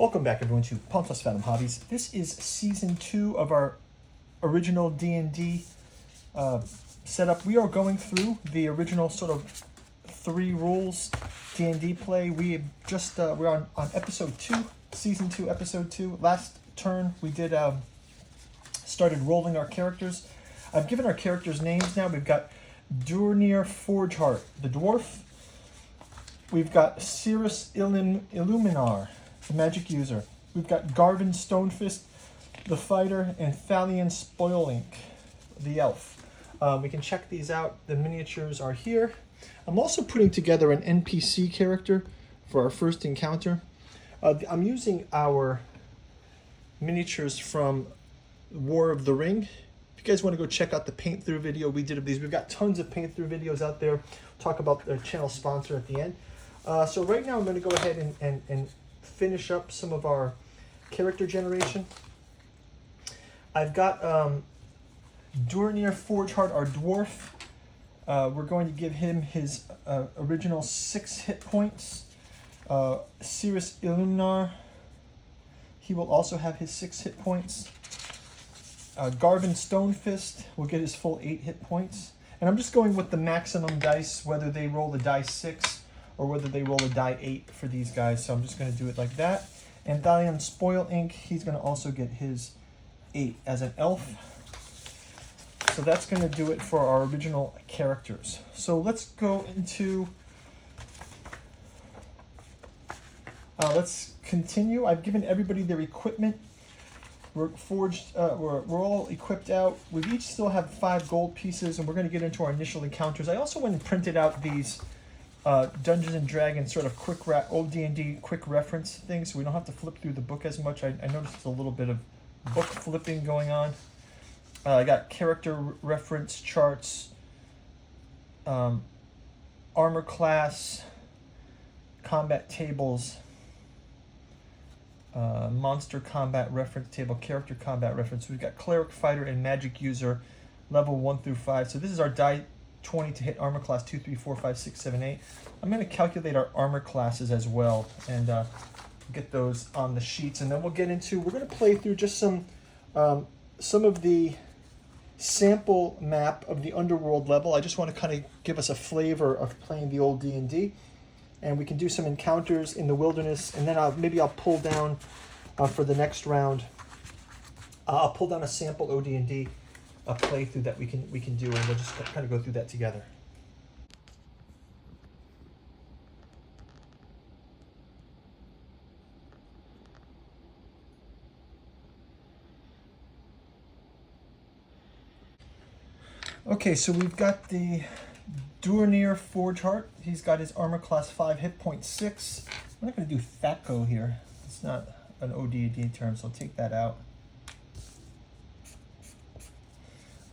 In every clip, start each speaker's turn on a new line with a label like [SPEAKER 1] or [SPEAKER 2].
[SPEAKER 1] Welcome back, everyone, to Pawn Plus Fathom Hobbies. This is Season 2 of our original D&D setup. We are going through the original sort of 3 rules D&D play. We're on Episode 2, Season 2, Episode 2. Last turn, we did started rolling our characters. I've given our characters names now. We've got Dornir Forgeheart, the dwarf. We've got Cirrus Illuminar, the magic user. We've got Garvin Stonefist, the fighter, and Thalian Spoilink, the elf. We can check these out. The miniatures are here. I'm also putting together an NPC character for our first encounter. I'm using our miniatures from War of the Ring. If you guys want to go check out the paint through video we did of these, we've got tons of paint through videos out there. We'll talk about the channel sponsor at the end. So right now I'm going to go ahead and finish up some of our character generation. I've got Dornir Forgeheart, our dwarf. We're going to give him his original 6 hit points. Cirrus Illuminar, he will also have his 6 hit points. Garvin Stonefist will get his full 8 hit points. And I'm just going with the maximum dice, whether they roll a die 6 or whether they roll a die 8 for these guys. So I'm just going to do it like that. And Thalian Spoilink, he's going to also get his 8 as an elf. So that's going to do it for our original characters. So let's go into... let's continue. I've given everybody their equipment. We're forged. We're all equipped out. We each still have 5 gold pieces, and we're going to get into our initial encounters. I also went and printed out these Dungeons and Dragons sort of OD&D quick reference things, so we don't have to flip through the book as much. I noticed there's a little bit of book flipping going on. I got character reference charts, armor class, combat tables, monster combat reference table, character combat reference. We've got cleric, fighter, and magic user, level 1 through 5. So this is our die 20 to hit armor class 2, 3, 4, 5, 6, 7, 8. I'm going to calculate our armor classes as well and get those on the sheets, and then we're going to play through just some of the sample map of the underworld level. I just want to kind of give us a flavor of playing the old D&D, and we can do some encounters in the wilderness, and then maybe I'll pull down for the next round. I'll pull down a sample OD&D playthrough that we can do, and we'll just kind of go through that together. Okay, so we've got the Dornir Forgeheart. He's got his armor class 5, hit point 6. I'm not going to do Thaco here. It's not an OD&D term, so I'll take that out.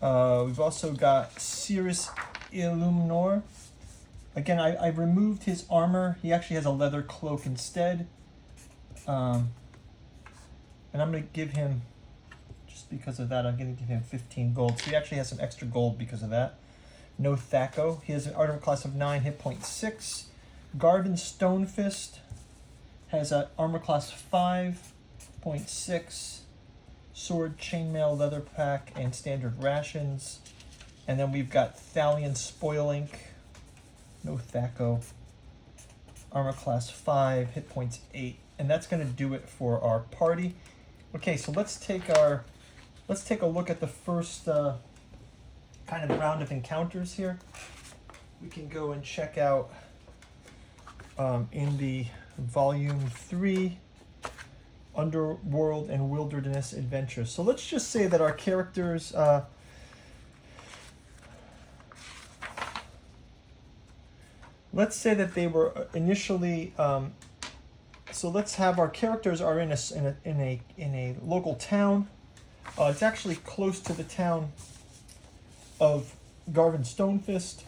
[SPEAKER 1] We've also got Cirrus Illuminar. Again, I removed his armor. He actually has a leather cloak instead. And I'm going to give him, just because of that, I'm going to give him 15 gold. So he actually has some extra gold because of that. No Thaco. He has an armor class of 9, hit point 6. Garvin Stonefist has an armor class 5.6. Sword, chainmail, leather pack, and standard rations. And then we've got Thalian Spoilink, no Thaco, armor class 5, hit points 8. And that's going to do it for our party. Okay, so let's take a look at the first kind of round of encounters here. We can go and check out in the volume 3 Underworld and Wilderness Adventures. So let's just say that our characters let's say that they were initially so let's have our characters are in a local town. It's actually close to the town of Garvin Stonefist.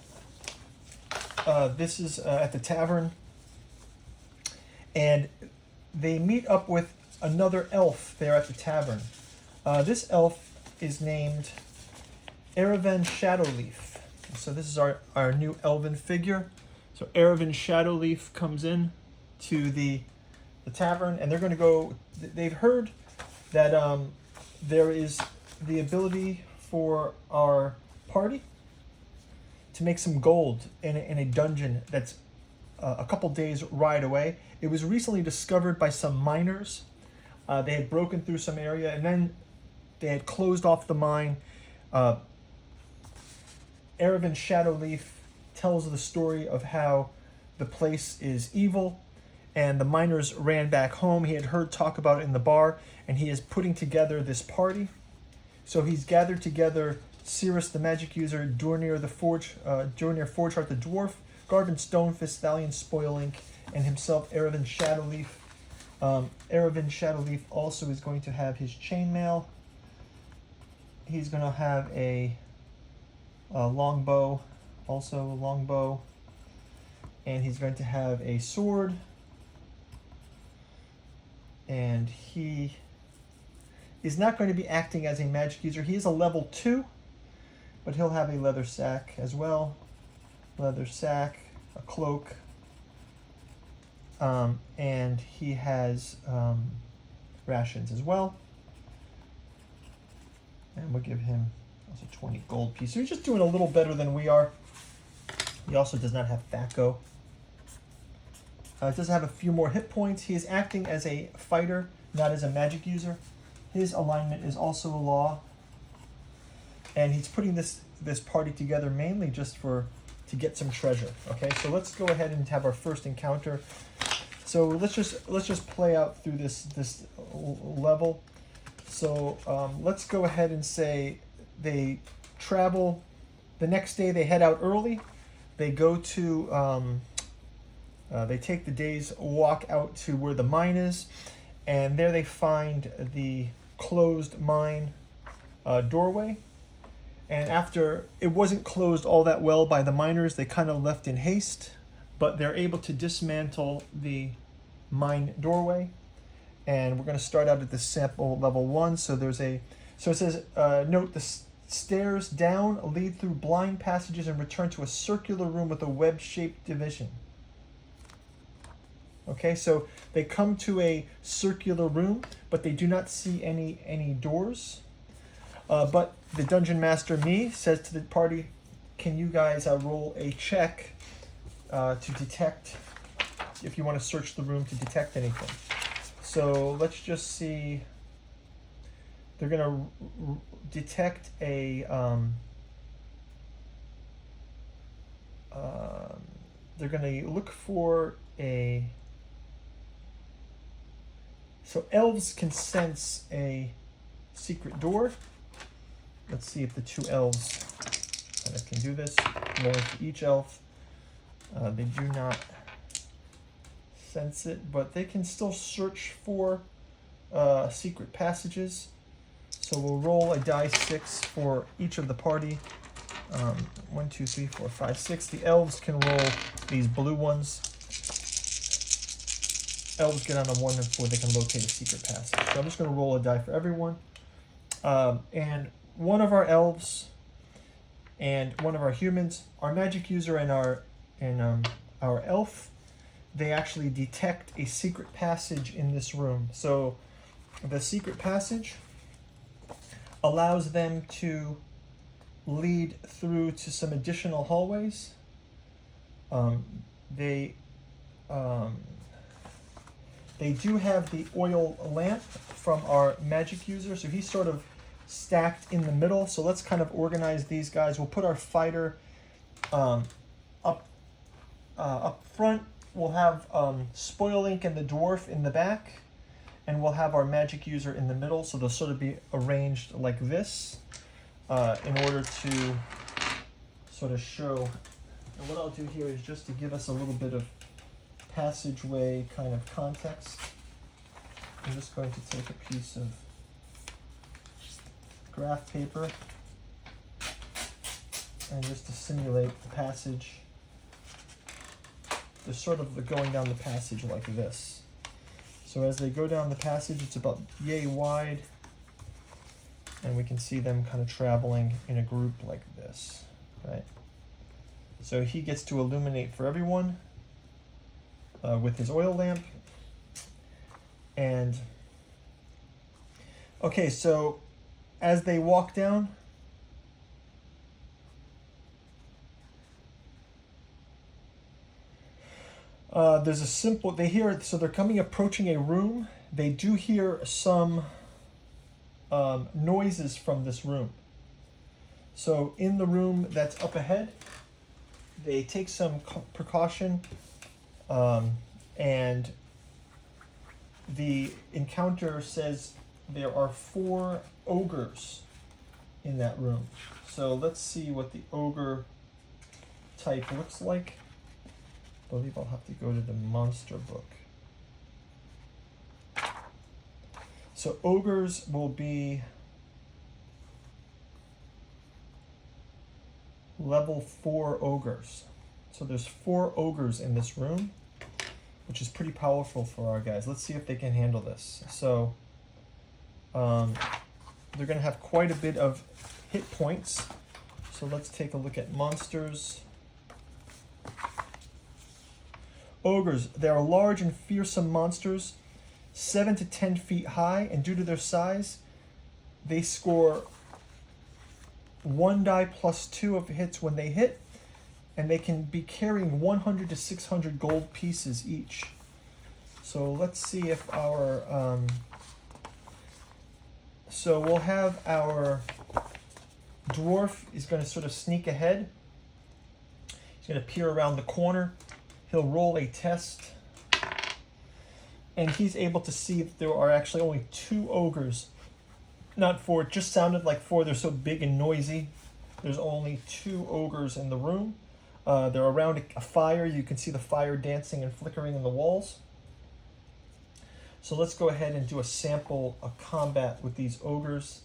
[SPEAKER 1] This is at the tavern, and they meet up with another elf there at the tavern. This elf is named Erevan Shadowleaf. So this is our new elven figure. So Erevan Shadowleaf comes in to the tavern, and they're going to go. They've heard that there is the ability for our party to make some gold in a dungeon that's a couple days ride away. It was recently discovered by some miners. They had broken through some area, and then they had closed off the mine. Erevan Shadowleaf tells the story of how the place is evil, and the miners ran back home. He had heard talk about it in the bar, and he is putting together this party. So he's gathered together Cirrus the magic user, Dornir Forgeheart the dwarf, Garvin Stonefist, Thalion Spoilink, and himself, Erevan Shadowleaf. Erevan Shadowleaf also is going to have his chainmail. He's going to have a longbow, also a longbow, and he's going to have a sword. And he is not going to be acting as a magic user. He is a level 2, but he'll have a leather sack as well. Leather sack, a cloak, and he has rations as well. And we'll give him also 20 gold pieces. So he's just doing a little better than we are. He also does not have Thaco. It does have a few more hit points. He is acting as a fighter, not as a magic user. His alignment is also a law. And he's putting this party together mainly just to get some treasure. Okay, so let's go ahead and have our first encounter. So let's just play out through this level. So let's go ahead and say they travel. The next day they head out early. They go to they take the day's walk out to where the mine is, and there they find the closed mine doorway. And after it wasn't closed all that well by the miners, they kind of left in haste, but they're able to dismantle the mine doorway. And we're going to start out at the sample level 1. So it says, note the stairs down lead through blind passages and return to a circular room with a web-shaped division. Okay, so they come to a circular room, but they do not see any doors. But the Dungeon Master, me, says to the party, can you guys roll a check to detect, if you want to search the room to detect anything. So let's just see. They're going to detect a... they're going to look for a... So elves can sense a secret door. Let's see if the 2 elves can do this. Rolling for each elf. They do not sense it, but they can still search for secret passages. So we'll roll a die 6 for each of the party. 1, 2, 3, 4, 5, 6. The elves can roll these blue ones. Elves get on a 1 and 4, they can locate a secret passage. So I'm just going to roll a die for everyone. And one of our elves and one of our humans, our magic user and our elf, they actually detect a secret passage in this room. So the secret passage allows them to lead through to some additional hallways. They do have the oil lamp from our magic user, so he's sort of stacked in the middle. So let's kind of organize these guys. We'll put our fighter up front. We'll have Spoilink and the dwarf in the back, and we'll have our magic user in the middle. So they'll sort of be arranged like this in order to sort of show. And what I'll do here is just to give us a little bit of passageway kind of context. I'm just going to take a piece of graph paper and just to simulate the passage. They're sort of going down the passage like this. So as they go down the passage, it's about yay wide, and we can see them kind of traveling in a group like this, right? So he gets to illuminate for everyone with his oil lamp. And okay, so as they walk down, there's a simple, they hear, so they're approaching a room. They do hear some noises from this room. So in the room that's up ahead, they take some precaution, and the encounter says there are 4 ogres in that room. So let's see what the ogre type looks like. I believe I'll have to go to the monster book. So ogres will be level 4 ogres. So there's 4 ogres in this room, which is pretty powerful for our guys. Let's see if they can handle this. So they're going to have quite a bit of hit points. So let's take a look at monsters. Ogres, they are large and fearsome monsters, 7 to 10 feet high, and due to their size, they score 1 die plus 2 of hits when they hit, and they can be carrying 100 to 600 gold pieces each. So let's see if our so we'll have our dwarf is going to sort of sneak ahead. He's going to peer around the corner. He'll roll a test, and he's able to see that there are actually only 2 ogres. Not 4, it just sounded like 4. They're so big and noisy. There's only 2 ogres in the room. They're around a fire. You can see the fire dancing and flickering in the walls. So let's go ahead and do a sample of combat with these ogres.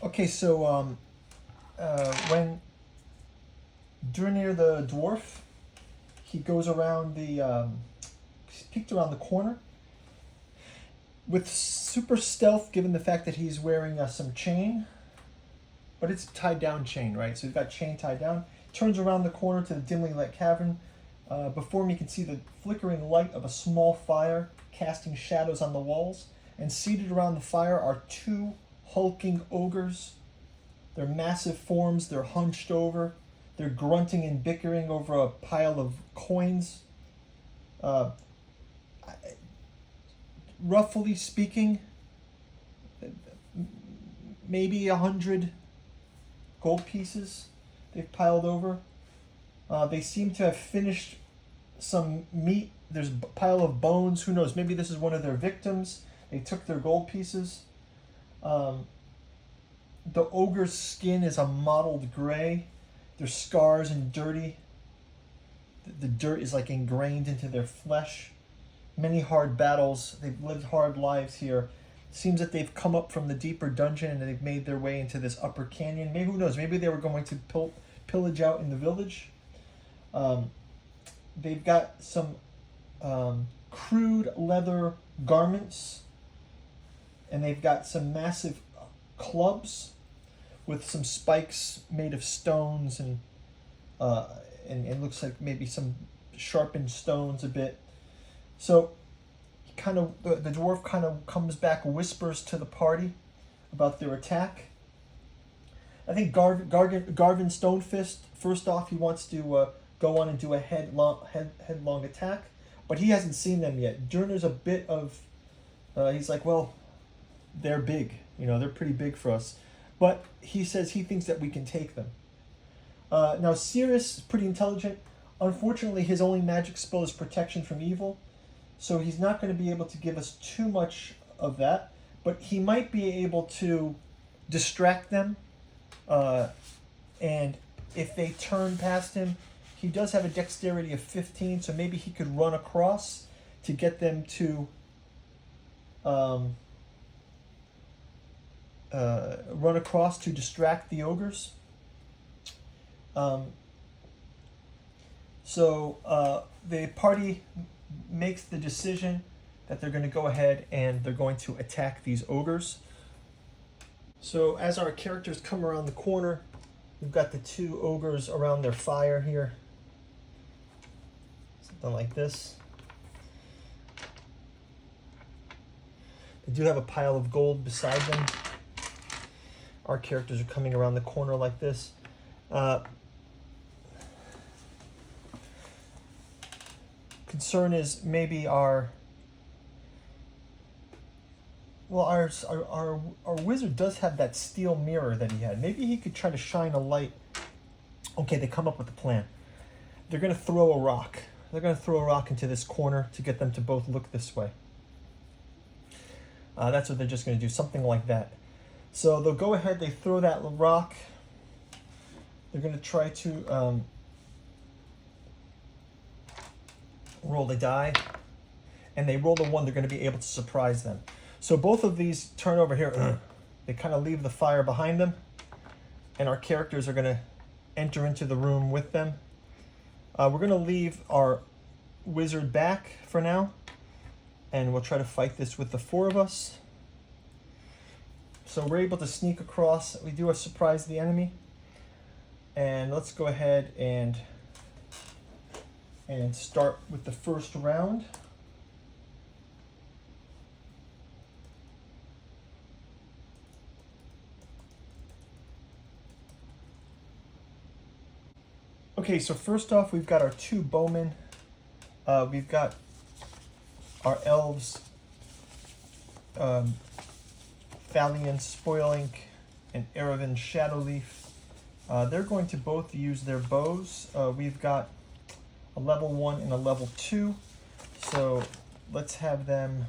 [SPEAKER 1] Okay, so when near the dwarf, he goes around the, peeked around the corner with super stealth, given the fact that he's wearing some chain, but it's tied down chain, right? So he's got chain tied down. Turns around the corner to the dimly lit cavern. Before him, you can see the flickering light of a small fire casting shadows on the walls, and seated around the fire are 2 hulking ogres. They're massive forms, they're hunched over, they're grunting and bickering over a pile of coins. Roughly speaking, maybe 100 gold pieces they've piled over. They seem to have finished some meat. There's a pile of bones. Who knows? Maybe this is one of their victims. They took their gold pieces. The ogre's skin is a mottled gray. Their scars and dirty. The dirt is like ingrained into their flesh. Many hard battles. They've lived hard lives here. Seems that they've come up from the deeper dungeon and they've made their way into this upper canyon. Maybe, who knows? Maybe they were going to pillage out in the village. They've got some crude leather garments, and they've got some massive clubs with some spikes made of stones, and it looks like maybe some sharpened stones a bit. So the dwarf kind of comes back, whispers to the party about their attack. I think Garvin Stonefist, first off, he wants to go on and do a headlong attack, but he hasn't seen them yet. Durner's a bit of, he's like, well, they're big, they're pretty big for us. But he says he thinks that we can take them. Now, Sirius is pretty intelligent. Unfortunately, his only magic spell is protection from evil, so he's not going to be able to give us too much of that, but he might be able to distract them, and if they turn past him, he does have a dexterity of 15, so maybe he could run across to get them to distract the ogres. So the party makes the decision that they're going to go ahead and they're going to attack these ogres. So as our characters come around the corner, We've got the two ogres around their fire here. Something like this. They do have a pile of gold beside them. Our characters are coming around the corner like this. Concern is maybe our wizard does have that steel mirror that he had. Maybe he could try to shine a light. Okay, they come up with a plan. They're going to throw a rock. They're going to throw a rock into this corner to get them to both look this way. That's what they're just going to do, something like that. So they'll go ahead, they throw that rock. They're going to try to roll the die. And they roll the 1, they're going to be able to surprise them. So both of these turn over here. They kind of leave the fire behind them. And our characters are going to enter into the room with them. We're going to leave our wizard back for now. And we'll try to fight this with the 4 of us. So we're able to sneak across. We do a surprise the enemy. And let's go ahead and start with the first round. Okay, so first off, we've got our 2 bowmen. We've got our elves, Thalion Spoilink and Erevan Shadowleaf. They're going to both use their bows. We've got a level 1 and a level 2. So let's have them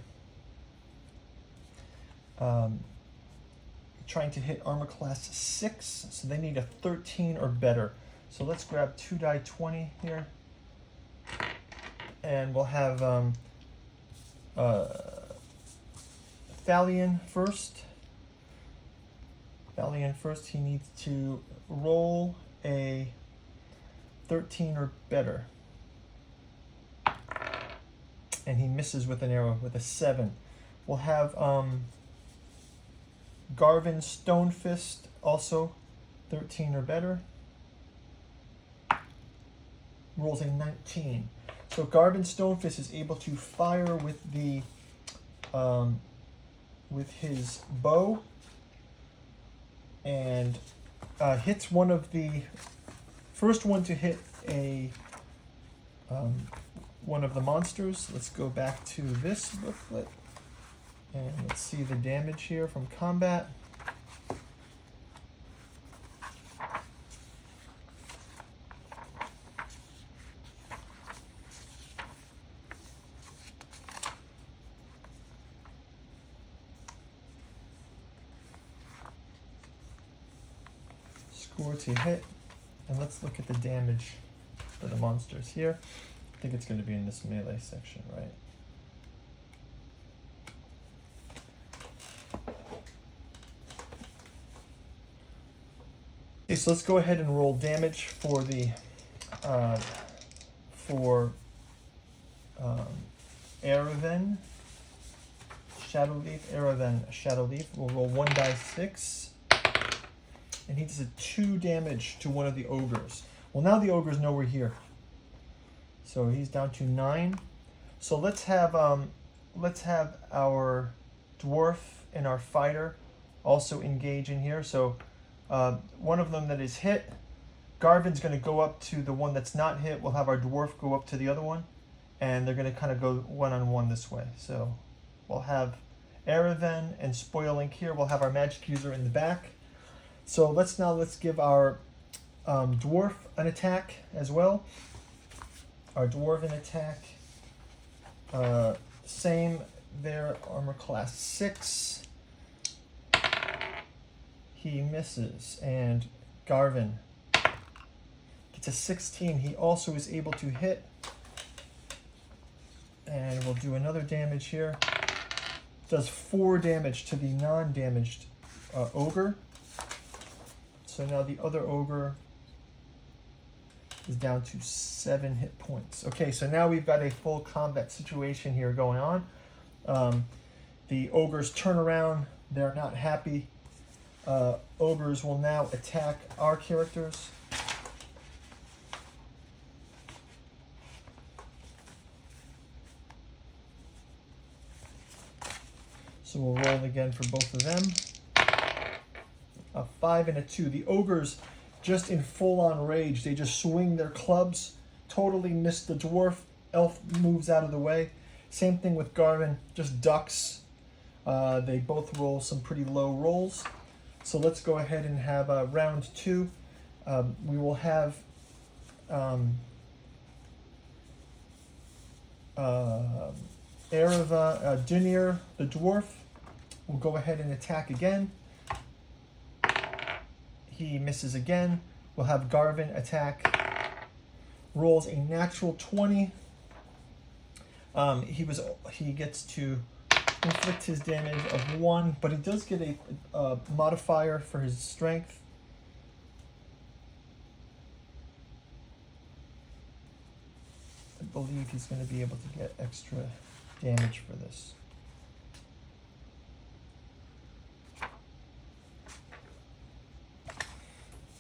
[SPEAKER 1] trying to hit armor class 6. So they need a 13 or better. So let's grab 2 die 20 here. And we'll have Thalion first. He needs to roll a 13 or better. And he misses with an arrow with a 7. We'll have Garvin Stonefist, also 13 or better. Rolls a 19. So Garvin Stonefist is able to fire with the with his bow and hits one of the first one to hit a one of the monsters. Let's go back to this booklet and let's see the damage here from combat. Score to hit, and let's look at the damage for the monsters here. I think it's going to be in this melee section, right? Okay, so let's go ahead and roll damage for the Erevan Shadowleaf. We'll roll 1 die 6. And he does a 2 damage to one of the ogres. Well, now the ogre's nowhere here. So he's down to 9. So let's have our dwarf and our fighter also engage in here. So one of them that is hit, Garvin's going to go up to the one that's not hit. We'll have our dwarf go up to the other one. And they're going to kind of go one-on-one this way. So we'll have Erevan and Spoilink here. We'll have our magic user in the back. So let's give our dwarf an attack as well. Our dwarven attack, same there, armor class 6. He misses, and Garvin gets a 16. He also is able to hit, and we'll do another damage here. Does 4 damage to the non-damaged ogre. So now the other ogre is down to 7 hit points. Okay, so now we've got a full combat situation here going on. The ogres turn around. They're not happy. ogres will now attack our characters. So we'll roll again for both of them. A 5 and a 2. The ogres, just in full-on rage, they just swing their clubs, totally miss the dwarf. Elf moves out of the way. Same thing with Garvin, just ducks. They both roll some pretty low rolls. So let's go ahead and have round 2. We will have Dunir, the dwarf, will go ahead and attack again. He misses again. We'll have Garvin attack. Rolls a natural 20. He gets to inflict his damage of 1, but he does get a modifier for his strength. I believe he's going to be able to get extra damage for this.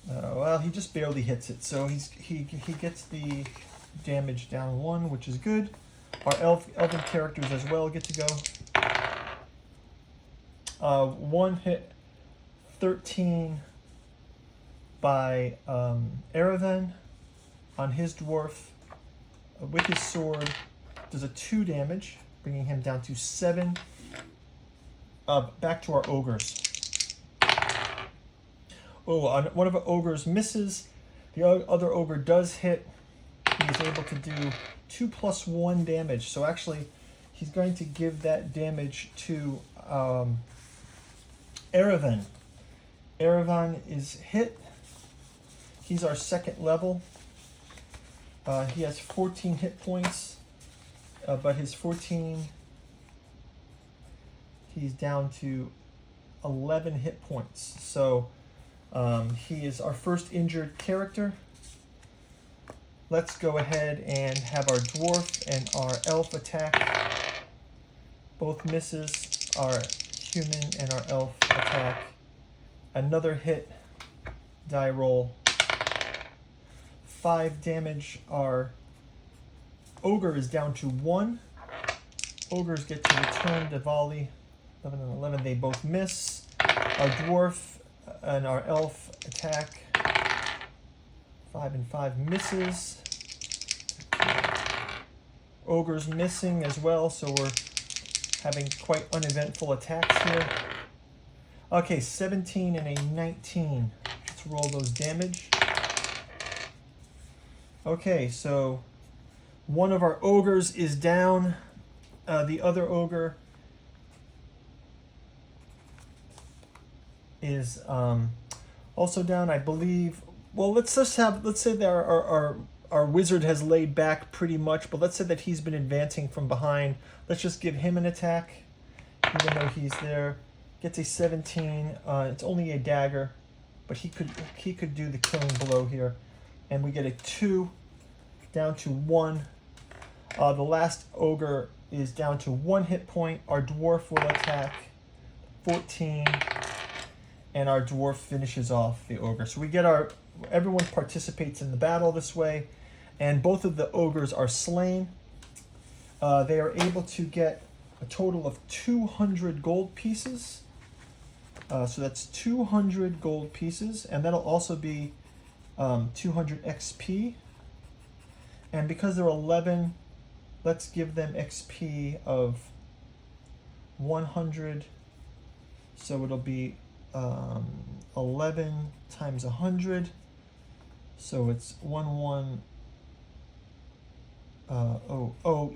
[SPEAKER 1] Well, he just barely hits it, so he gets the damage down 1, which is good. Our elven characters as well get to go. 1 hit, 13 by Aravan on his dwarf with his sword. Does a 2 damage, bringing him down to 7. Back to our ogres. Oh, one of our ogres misses. The other ogre does hit. He is able to do 2 + 1 damage. So actually, he's going to give that damage to Aravan. Aravan is hit. He's our 2nd level. He has 14 hit points, but his 14, he's down to 11 hit points. So he is our first injured character. Let's go ahead and have our dwarf and our elf attack. Both misses. Our human and our elf attack. Another hit. Die roll. 5 damage. Our ogre is down to 1. Ogres get to return the volley. 11 and 11, they both miss. Our dwarf and our elf attack. 5 and 5 misses. Ogre's missing as well, so we're having quite uneventful attacks here. Okay, 17 and a 19. Let's roll those damage. Okay, so one of our ogres is down. The other ogre is also down, I believe. Well, let's say that our wizard has laid back pretty much, but let's say that he's been advancing from behind. Let's just give him an attack, even though he's there. Gets a 17. It's only a dagger, but he could do the killing blow here, and we get a 2 down to 1. The last ogre is down to 1 hit point. Our dwarf will attack. 14. And our dwarf finishes off the ogre. So we get everyone participates in the battle this way, and both of the ogres are slain. They are able to get a total of 200 gold pieces. So that's 200 gold pieces, and that'll also be 200 XP. And because they're 11, let's give them XP of 100. So it'll be 11 times 100, so it's 1100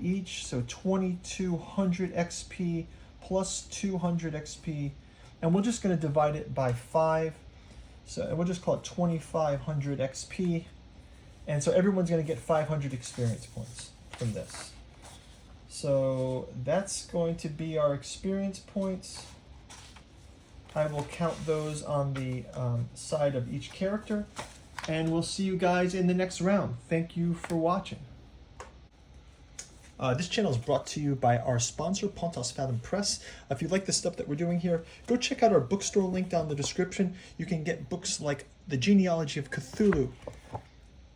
[SPEAKER 1] each, so 2200 XP plus 200 XP, and we're just going to divide it by 5, and we'll just call it 2500 XP, and so everyone's going to get 500 experience points from this. So that's going to be our experience points. I will count those on the side of each character, and we'll see you guys in the next round. Thank you for watching. This channel is brought to you by our sponsor, Pontos Fathom Press. If you like the stuff that we're doing here, go check out our bookstore link down in the description. You can get books like The Genealogy of Cthulhu,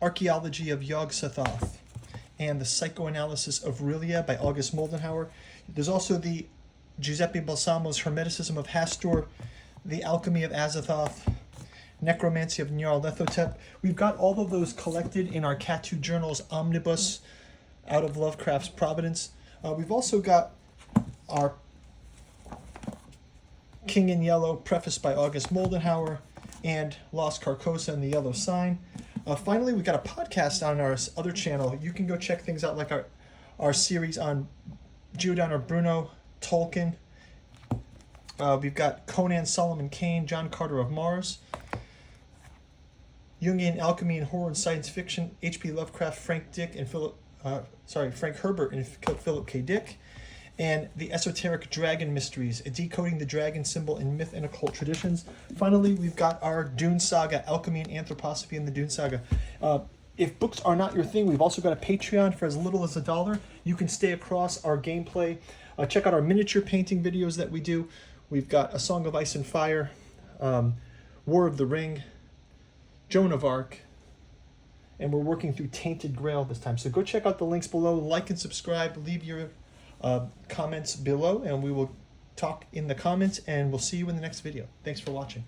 [SPEAKER 1] Archaeology of Yog-Sothoth, and The Psychoanalysis of Rillia by August Moldenhauer. There's also the Giuseppe Balsamo's Hermeticism of Hastur, The Alchemy of Azathoth, Necromancy of Nyarlathotep. We've got all of those collected in our Catu Journals Omnibus out of Lovecraft's Providence. We've also got our King in Yellow, prefaced by August Moldenhauer, and Lost Carcosa and the Yellow Sign. Finally, we've got a podcast on our other channel. You can go check things out, like our series on Giordano Bruno, Tolkien. We've got Conan, Solomon Kane, John Carter of Mars, Jungian Alchemy and Horror and Science Fiction, H.P. Lovecraft, Frank Herbert and Philip K. Dick, and The Esoteric Dragon Mysteries, Decoding the Dragon Symbol in Myth and Occult Traditions. Finally, we've got our Dune Saga, Alchemy and Anthroposophy in the Dune Saga. If books are not your thing, we've also got a Patreon for as little as $1. You can stay across our gameplay. Check out our miniature painting videos that we do. We've got A Song of Ice and Fire, War of the Ring, Joan of Arc, and we're working through Tainted Grail this time. So go check out the links below, like and subscribe, leave your comments below, and we will talk in the comments, and we'll see you in the next video. Thanks for watching.